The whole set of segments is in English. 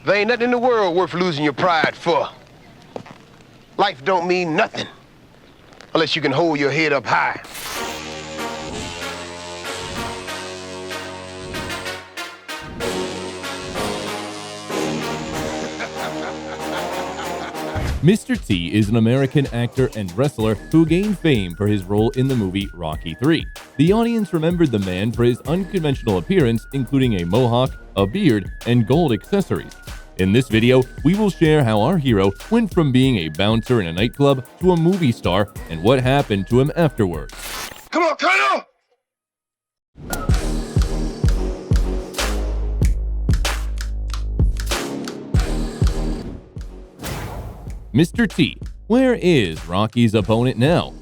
There ain't nothing in the world worth losing your pride for. Life don't mean nothing unless you can hold your head up high. Mr. T is an American actor and wrestler who gained fame for his role in the movie Rocky III. The audience remembered the man for his unconventional appearance, including a mohawk, a beard, and gold accessories. In this video, we will share how our hero went from being a bouncer in a nightclub to a movie star and what happened to him afterwards. Come on, Colonel! Mr. T. Where is Rocky's opponent now?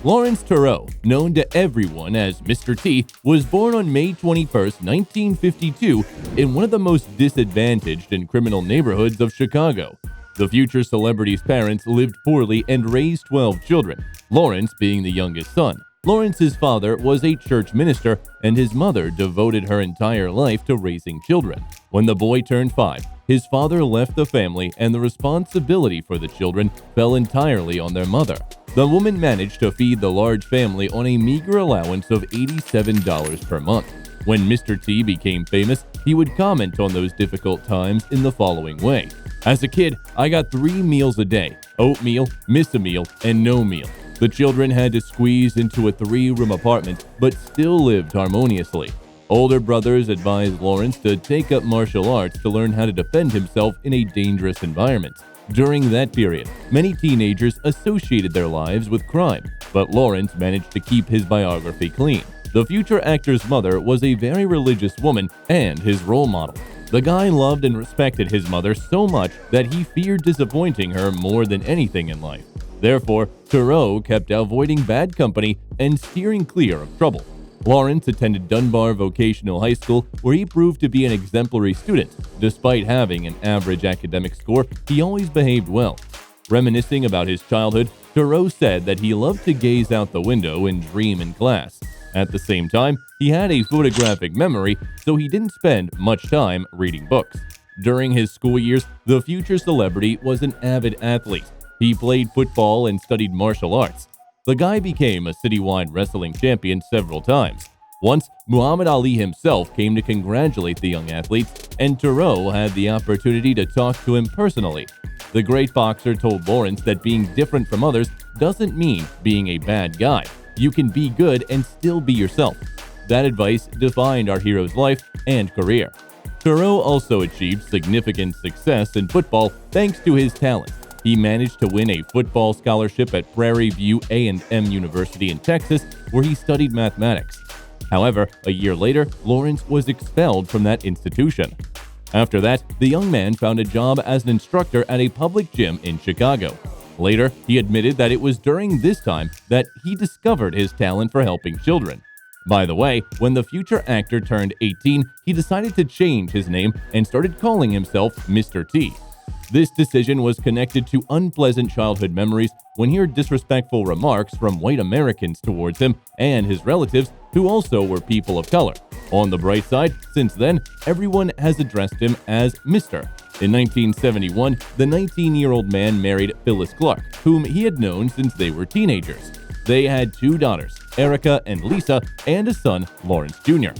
Lawrence Turreau, known to everyone as Mr. T, was born on May 21, 1952, in one of the most disadvantaged and criminal neighborhoods of Chicago. The future celebrity's parents lived poorly and raised 12 children, Lawrence being the youngest son. Lawrence's father was a church minister, and his mother devoted her entire life to raising children. When the boy turned 5, his father left the family, and the responsibility for the children fell entirely on their mother. The woman managed to feed the large family on a meager allowance of $87 per month. When Mr. T became famous, he would comment on those difficult times in the following way. As a kid, I got 3 meals a day: oatmeal, miss a meal, and no meal. The children had to squeeze into a 3-room apartment, but still lived harmoniously. Older brothers advised Lawrence to take up martial arts to learn how to defend himself in a dangerous environment. During that period, many teenagers associated their lives with crime, but Lawrence managed to keep his biography clean. The future actor's mother was a very religious woman and his role model. The guy loved and respected his mother so much that he feared disappointing her more than anything in life. Therefore, Turreau kept avoiding bad company and steering clear of trouble. Lawrence attended Dunbar Vocational High School, where he proved to be an exemplary student. Despite having an average academic score, he always behaved well. Reminiscing about his childhood, Turreau said that he loved to gaze out the window and dream in class. At the same time, he had a photographic memory, so he didn't spend much time reading books. During his school years, the future celebrity was an avid athlete. He played football and studied martial arts. The guy became a citywide wrestling champion several times. Once, Muhammad Ali himself came to congratulate the young athletes, and Turreau had the opportunity to talk to him personally. The great boxer told Lawrence that being different from others doesn't mean being a bad guy. You can be good and still be yourself. That advice defined our hero's life and career. Turreau also achieved significant success in football thanks to his talent. He managed to win a football scholarship at Prairie View A&M University in Texas, where he studied mathematics. However, a year later, Lawrence was expelled from that institution. After that, the young man found a job as an instructor at a public gym in Chicago. Later, he admitted that it was during this time that he discovered his talent for helping children. By the way, when the future actor turned 18, he decided to change his name and started calling himself Mr. T. This decision was connected to unpleasant childhood memories when he heard disrespectful remarks from white Americans towards him and his relatives, who also were people of color. On the bright side, since then, everyone has addressed him as Mr. In 1971, the 19-year-old man married Phyllis Clark, whom he had known since they were teenagers. They had 2 daughters, Erica and Lisa, and a son, Lawrence Jr.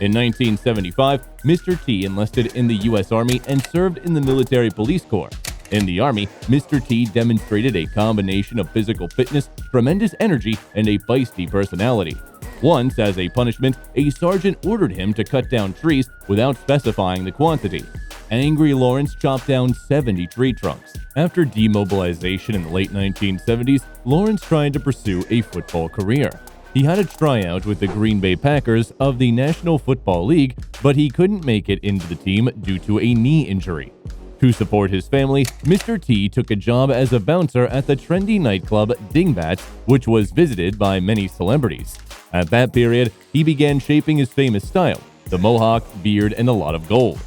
In 1975, Mr. T enlisted in the U.S. Army and served in the Military Police Corps. In the Army, Mr. T demonstrated a combination of physical fitness, tremendous energy, and a feisty personality. Once, as a punishment, a sergeant ordered him to cut down trees without specifying the quantity. Angry Lawrence chopped down 70 tree trunks. After demobilization in the late 1970s, Lawrence tried to pursue a football career. He had a tryout with the Green Bay Packers of the National Football League, but he couldn't make it into the team due to a knee injury. To support his family, Mr. T took a job as a bouncer at the trendy nightclub Dingbats, which was visited by many celebrities. At that period, he began shaping his famous style, the mohawk, beard, and a lot of gold.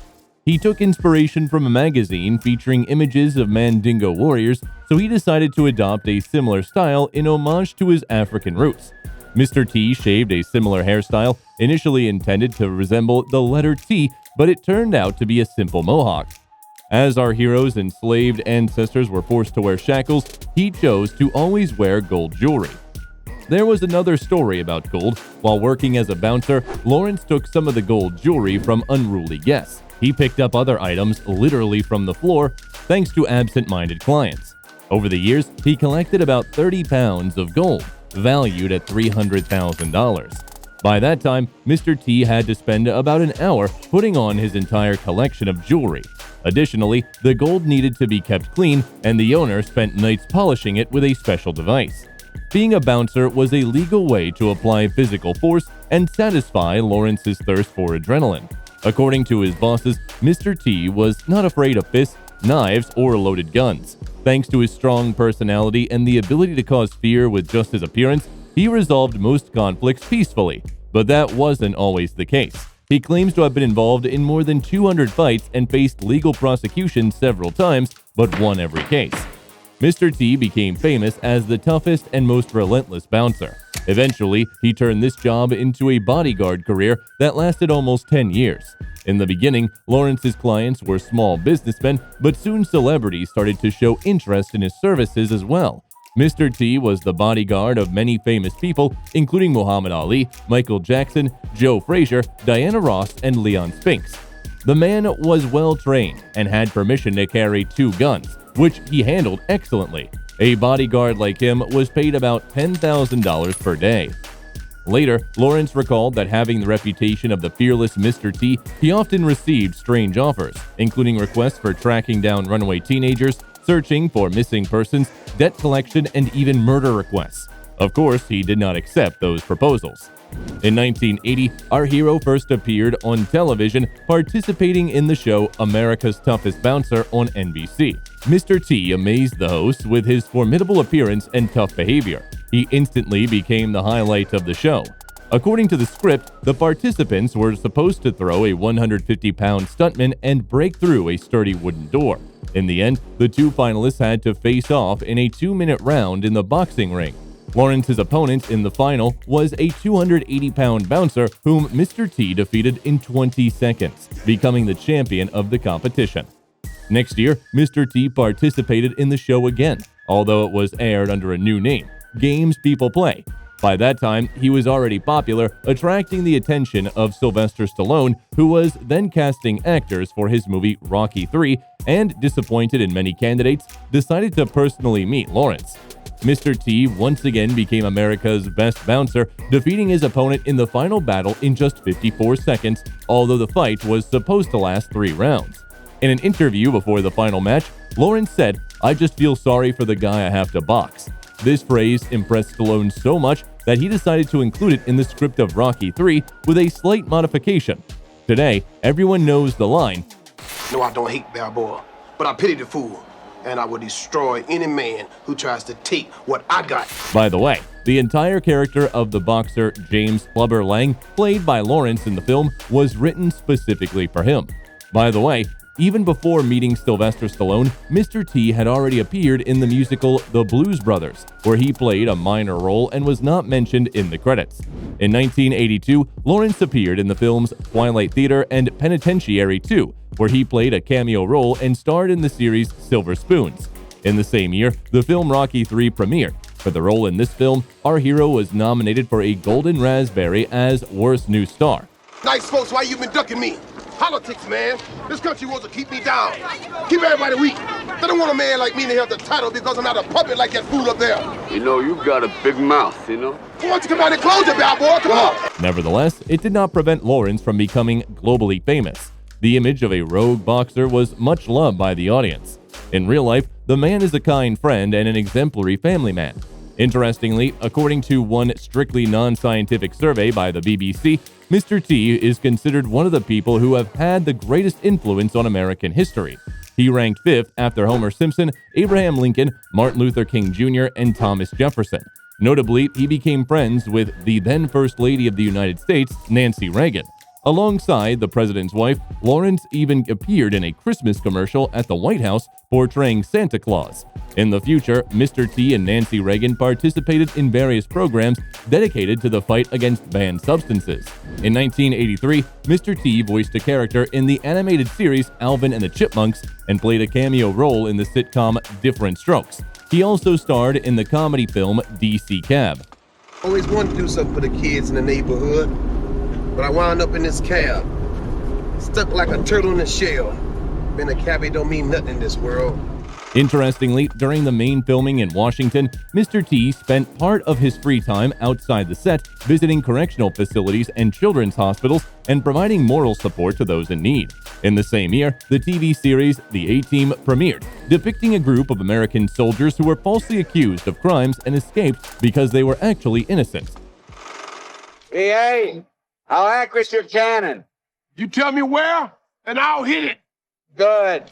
He took inspiration from a magazine featuring images of Mandingo warriors, so he decided to adopt a similar style in homage to his African roots. Mr. T shaved a similar hairstyle, initially intended to resemble the letter T, but it turned out to be a simple mohawk. As our hero's enslaved ancestors were forced to wear shackles, he chose to always wear gold jewelry. There was another story about gold. While working as a bouncer, Lawrence took some of the gold jewelry from unruly guests. He picked up other items literally from the floor, thanks to absent-minded clients. Over the years, he collected about 30 pounds of gold, valued at $300,000. By that time, Mr. T had to spend about an hour putting on his entire collection of jewelry. Additionally, the gold needed to be kept clean, and the owner spent nights polishing it with a special device. Being a bouncer was a legal way to apply physical force and satisfy Lawrence's thirst for adrenaline. According to his bosses, Mr. T was not afraid of fists, knives, or loaded guns. Thanks to his strong personality and the ability to cause fear with just his appearance, he resolved most conflicts peacefully, but that wasn't always the case. He claims to have been involved in more than 200 fights and faced legal prosecution several times, but won every case. Mr. T became famous as the toughest and most relentless bouncer. Eventually, he turned this job into a bodyguard career that lasted almost 10 years. In the beginning, Lawrence's clients were small businessmen, but soon celebrities started to show interest in his services as well. Mr. T was the bodyguard of many famous people, including Muhammad Ali, Michael Jackson, Joe Frazier, Diana Ross, and Leon Spinks. The man was well-trained and had permission to carry 2 guns, which he handled excellently. A bodyguard like him was paid about $10,000 per day. Later, Lawrence recalled that having the reputation of the fearless Mr. T, he often received strange offers, including requests for tracking down runaway teenagers, searching for missing persons, debt collection, and even murder requests. Of course, he did not accept those proposals. In 1980, our hero first appeared on television, participating in the show America's Toughest Bouncer on NBC. Mr. T amazed the hosts with his formidable appearance and tough behavior. He instantly became the highlight of the show. According to the script, the participants were supposed to throw a 150-pound stuntman and break through a sturdy wooden door. In the end, the 2 finalists had to face off in a 2-minute round in the boxing ring. Lawrence's opponent in the final was a 280-pound bouncer whom Mr. T defeated in 20 seconds, becoming the champion of the competition. Next year, Mr. T participated in the show again, although it was aired under a new name, Games People Play. By that time, he was already popular, attracting the attention of Sylvester Stallone, who was then casting actors for his movie Rocky III, and, disappointed in many candidates, decided to personally meet Lawrence. Mr. T once again became America's best bouncer, defeating his opponent in the final battle in just 54 seconds, although the fight was supposed to last 3 rounds. In an interview before the final match, Lawrence said, "I just feel sorry for the guy I have to box." This phrase impressed Stallone so much that he decided to include it in the script of Rocky III with a slight modification. Today, everyone knows the line, "No, I don't hate Balboa, but I pity the fool, and I will destroy any man who tries to take what I got." By the way, the entire character of the boxer James Clubber Lang, played by Lawrence in the film, was written specifically for him. By the way, even before meeting Sylvester Stallone, Mr. T had already appeared in the musical The Blues Brothers, where he played a minor role and was not mentioned in the credits. In 1982, Lawrence appeared in the films Twilight Theater and Penitentiary 2, where he played a cameo role and starred in the series Silver Spoons. In the same year, the film Rocky III premiered. For the role in this film, our hero was nominated for a Golden Raspberry as Worst New Star. Nice folks, why you been ducking me? Politics, man. This country wants to keep me down. Keep everybody weak. They don't want a man like me to have the title because I'm not a puppet like that fool up there. You know, you got a big mouth, you know? Why don't you come out and close it, Balboa? Come on. Nevertheless, it did not prevent Lawrence from becoming globally famous. The image of a rogue boxer was much loved by the audience. In real life, the man is a kind friend and an exemplary family man. Interestingly, according to one strictly non-scientific survey by the BBC, Mr. T is considered one of the people who have had the greatest influence on American history. He ranked 5th after Homer Simpson, Abraham Lincoln, Martin Luther King Jr., and Thomas Jefferson. Notably, he became friends with the then First Lady of the United States, Nancy Reagan. Alongside the president's wife, Lawrence even appeared in a Christmas commercial at the White House portraying Santa Claus. In the future, Mr. T and Nancy Reagan participated in various programs dedicated to the fight against banned substances. In 1983, Mr. T voiced a character in the animated series Alvin and the Chipmunks and played a cameo role in the sitcom Different Strokes. He also starred in the comedy film DC Cab. Always wanted to do something for the kids in the neighborhood, but I wound up in this cab, stuck like a turtle in a shell. Being a cabbie don't mean nothing in this world. Interestingly, during the main filming in Washington, Mr. T spent part of his free time outside the set visiting correctional facilities and children's hospitals and providing moral support to those in need. In the same year, the TV series The A-Team premiered, depicting a group of American soldiers who were falsely accused of crimes and escaped because they were actually innocent. Hey, how accurate your cannon? You tell me where, and I'll hit it. Good.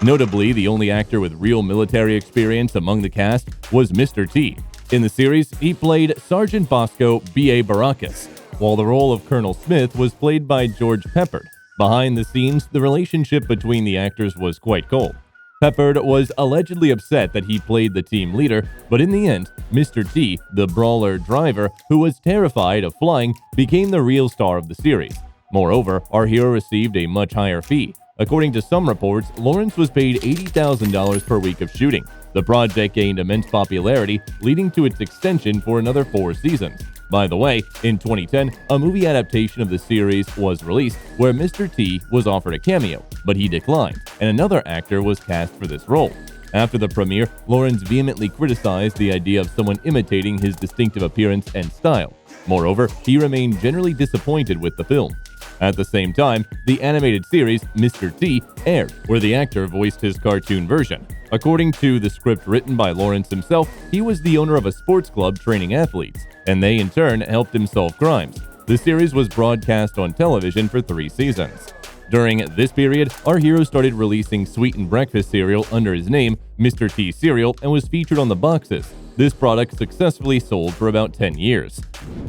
Notably, the only actor with real military experience among the cast was Mr. T. In the series, he played Sergeant Bosco B.A. Baracus, while the role of Colonel Smith was played by George Peppard. Behind the scenes, the relationship between the actors was quite cold. Peppard was allegedly upset that he played the team leader, but in the end, Mr. T, the brawler driver who was terrified of flying, became the real star of the series. Moreover, our hero received a much higher fee. According to some reports, Lawrence was paid $80,000 per week of shooting. The project gained immense popularity, leading to its extension for another 4 seasons. By the way, in 2010, a movie adaptation of the series was released where Mr. T was offered a cameo, but he declined, and another actor was cast for this role. After the premiere, Lawrence vehemently criticized the idea of someone imitating his distinctive appearance and style. Moreover, he remained generally disappointed with the film. At the same time, the animated series Mr. T aired, where the actor voiced his cartoon version. According to the script written by Lawrence himself, he was the owner of a sports club training athletes, and they in turn helped him solve crimes. The series was broadcast on television for 3 seasons. During this period, our hero started releasing sweetened breakfast cereal under his name, Mr. T Cereal, and was featured on the boxes. This product successfully sold for about 10 years.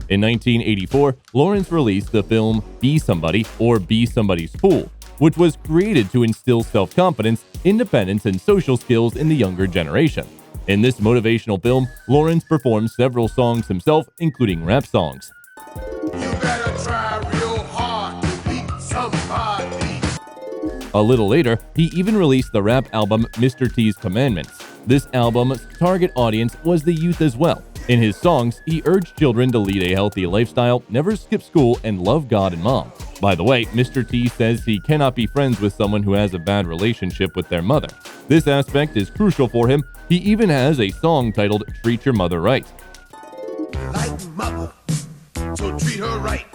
In 1984, Lawrence released the film Be Somebody or Be Somebody's Fool, which was created to instill self-confidence, independence, and social skills in the younger generation. In this motivational film, Lawrence performed several songs himself, including rap songs. You better try real hard to beat somebody. A little later, he even released the rap album Mr. T's Commandments. This album's target audience was the youth as well. In his songs, he urged children to lead a healthy lifestyle, never skip school, and love God and mom. By the way, Mr. T says he cannot be friends with someone who has a bad relationship with their mother. This aspect is crucial for him. He even has a song titled Treat Your Mother Right. Like mother, so treat her right.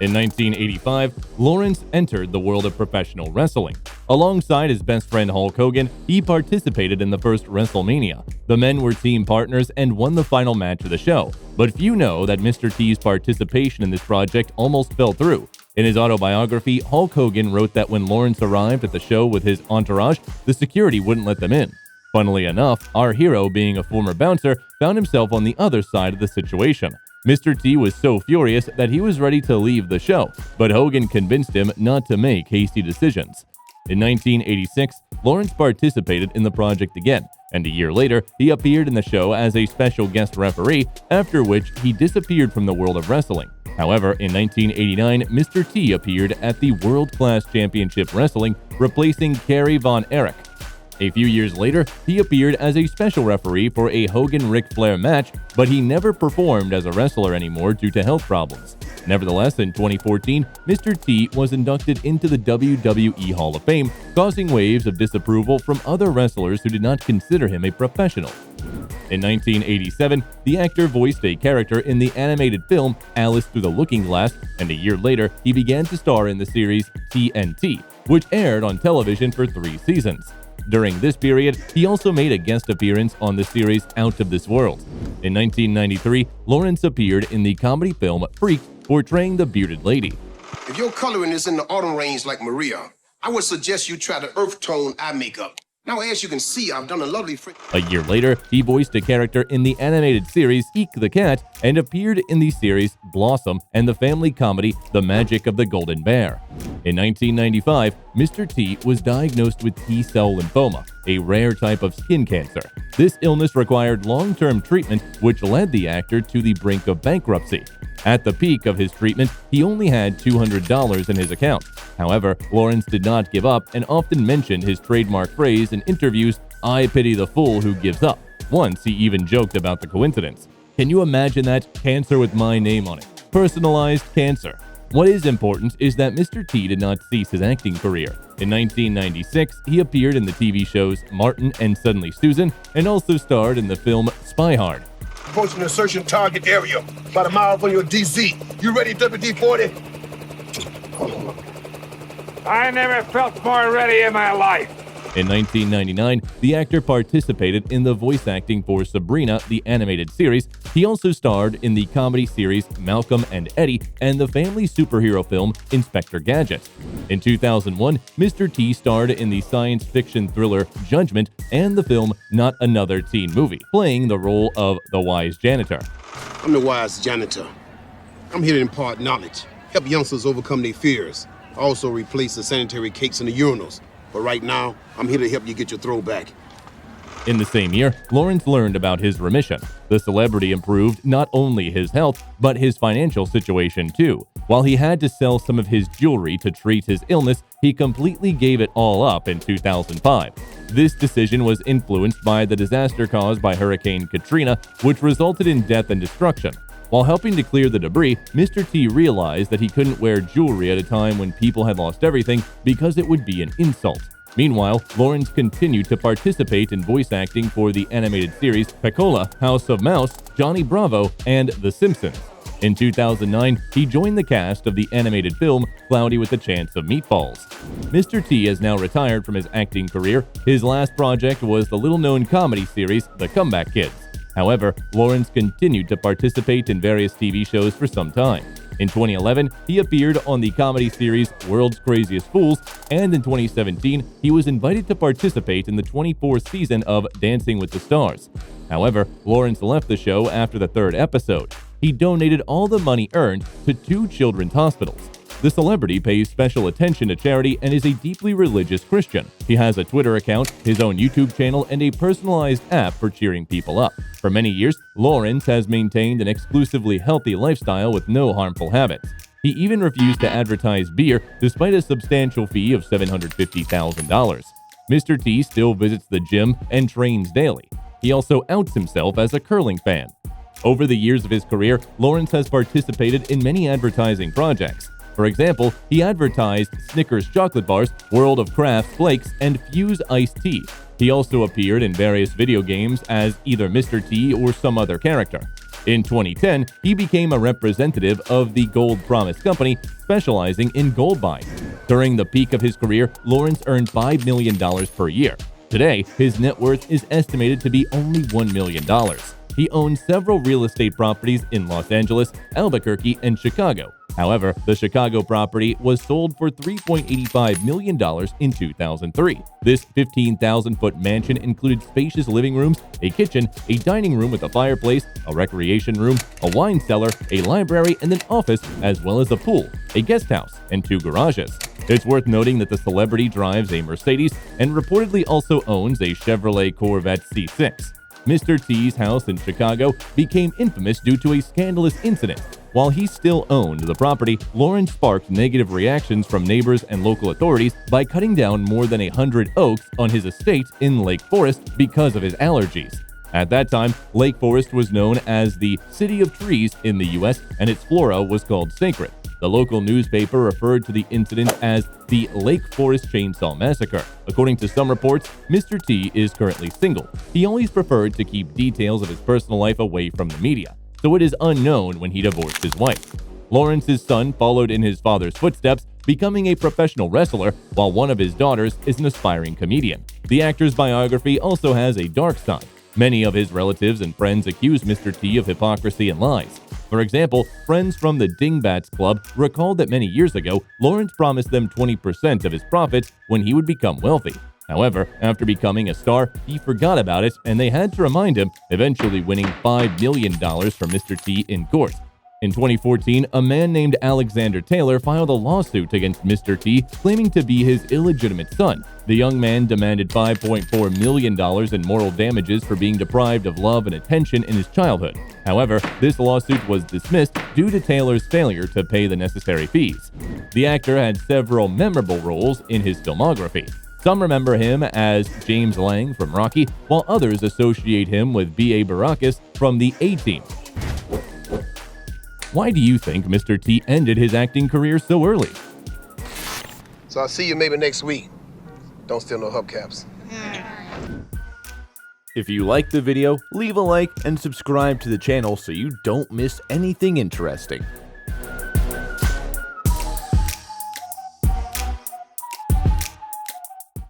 In 1985, Lawrence entered the world of professional wrestling. Alongside his best friend Hulk Hogan, he participated in the first WrestleMania. The men were team partners and won the final match of the show. But few know that Mr. T's participation in this project almost fell through. In his autobiography, Hulk Hogan wrote that when Lawrence arrived at the show with his entourage, the security wouldn't let them in. Funnily enough, our hero, being a former bouncer, found himself on the other side of the situation. Mr. T was so furious that he was ready to leave the show, but Hogan convinced him not to make hasty decisions. In 1986, Lawrence participated in the project again, and a year later, he appeared in the show as a special guest referee, after which he disappeared from the world of wrestling. However, in 1989, Mr. T appeared at the World Class Championship Wrestling, replacing Kerry Von Erich. A few years later, he appeared as a special referee for a Hogan-Ric Flair match, but he never performed as a wrestler anymore due to health problems. Nevertheless, in 2014, Mr. T was inducted into the WWE Hall of Fame, causing waves of disapproval from other wrestlers who did not consider him a professional. In 1987, the actor voiced a character in the animated film Alice Through the Looking Glass, and a year later, he began to star in the series TNT, which aired on television for 3 seasons. During this period, he also made a guest appearance on the series Out of This World. In 1993, Lawrence appeared in the comedy film Freaked, portraying the bearded lady. If your coloring is in the autumn range like Maria, I would suggest you try the earth tone eye makeup. Now, as you can see, I've done a lovely A year later, he voiced a character in the animated series Eek the Cat and appeared in the series Blossom and the family comedy The Magic of the Golden Bear. In 1995, Mr. T was diagnosed with T-cell lymphoma, a rare type of skin cancer. This illness required long-term treatment, which led the actor to the brink of bankruptcy. At the peak of his treatment, he only had $200 in his account. However, Lawrence did not give up and often mentioned his trademark phrase in interviews, "I pity the fool who gives up." Once, he even joked about the coincidence. Can you imagine that? Cancer with my name on it. Personalized cancer. What is important is that Mr. T did not cease his acting career. In 1996, he appeared in the TV shows Martin and Suddenly Susan and also starred in the film Spy Hard. approaching the searching target area. About a mile from your DZ. You ready, WD-40? I never felt more ready in my life. In 1999, the actor participated in the voice acting for Sabrina, the animated series. He also starred in the comedy series Malcolm and Eddie and the family superhero film Inspector Gadget. In 2001, Mr. T starred in the science fiction thriller Judgment and the film Not Another Teen Movie, playing the role of the wise janitor. I'm the wise janitor. I'm here to impart knowledge, help youngsters overcome their fears. I also replace the sanitary cakes in the urinals. But right now, I'm here to help you get your throwback. In the same year, Lawrence learned about his remission. The celebrity improved not only his health, but his financial situation too. While he had to sell some of his jewelry to treat his illness, he completely gave it all up in 2005. This decision was influenced by the disaster caused by Hurricane Katrina, which resulted in death and destruction. While helping to clear the debris, Mr. T realized that he couldn't wear jewelry at a time when people had lost everything because it would be an insult. Meanwhile, Lawrence continued to participate in voice acting for the animated series Pecola, House of Mouse, Johnny Bravo, and The Simpsons. In 2009, he joined the cast of the animated film Cloudy with a Chance of Meatballs. Mr. T has now retired from his acting career. His last project was the little-known comedy series The Comeback Kids. However, Lawrence continued to participate in various TV shows for some time. In 2011, he appeared on the comedy series World's Craziest Fools, and in 2017, he was invited to participate in the 24th season of Dancing with the Stars. However, Lawrence left the show after the third episode. He donated all the money earned to 2 children's hospitals. The celebrity pays special attention to charity and is a deeply religious Christian. He has a Twitter account, his own YouTube channel, and a personalized app for cheering people up. For many years, Lawrence has maintained an exclusively healthy lifestyle with no harmful habits. He even refused to advertise beer despite a substantial fee of $750,000. Mr. T still visits the gym and trains daily. He also outs himself as a curling fan. Over the years of his career, Lawrence has participated in many advertising projects. For example, he advertised Snickers chocolate bars, World of Kraft flakes, and Fuse iced tea. He also appeared in various video games as either Mr. T or some other character. In 2010, he became a representative of the Gold Promise Company, specializing in gold buying. During the peak of his career, Lawrence earned $5 million per year. Today, his net worth is estimated to be only $1 million. He owns several real estate properties in Los Angeles, Albuquerque, and Chicago. However, the Chicago property was sold for $3.85 million in 2003. This 15,000-foot mansion included spacious living rooms, a kitchen, a dining room with a fireplace, a recreation room, a wine cellar, a library, and an office, as well as a pool, a guest house, and 2 garages. It's worth noting that the celebrity drives a Mercedes and reportedly also owns a Chevrolet Corvette C6. Mr. T's house in Chicago became infamous due to a scandalous incident. While he still owned the property, Lawrence sparked negative reactions from neighbors and local authorities by cutting down more than 100 oaks on his estate in Lake Forest because of his allergies. At that time, Lake Forest was known as the City of Trees in the U.S., and its flora was called sacred. The local newspaper referred to the incident as the Lake Forest Chainsaw Massacre. According to some reports, Mr. T is currently single. He always preferred to keep details of his personal life away from the media, so it is unknown when he divorced his wife. Lawrence's son followed in his father's footsteps, becoming a professional wrestler, while one of his daughters is an aspiring comedian. The actor's biography also has a dark side. Many of his relatives and friends accuse Mr. T of hypocrisy and lies. For example, friends from the Dingbats Club recalled that many years ago, Lawrence promised them 20% of his profits when he would become wealthy. However, after becoming a star, he forgot about it and they had to remind him, eventually winning $5 million from Mr. T in court. In 2014, a man named Alexander Taylor filed a lawsuit against Mr. T, claiming to be his illegitimate son. The young man demanded $5.4 million in moral damages for being deprived of love and attention in his childhood. However, this lawsuit was dismissed due to Taylor's failure to pay the necessary fees. The actor had several memorable roles in his filmography. Some remember him as James Lang from Rocky, while others associate him with B.A. Baracus from the A-Team. Why do you think Mr. T ended his acting career so early? So I'll see you maybe next week. Don't steal no hubcaps. If you liked the video, leave a like and subscribe to the channel so you don't miss anything interesting.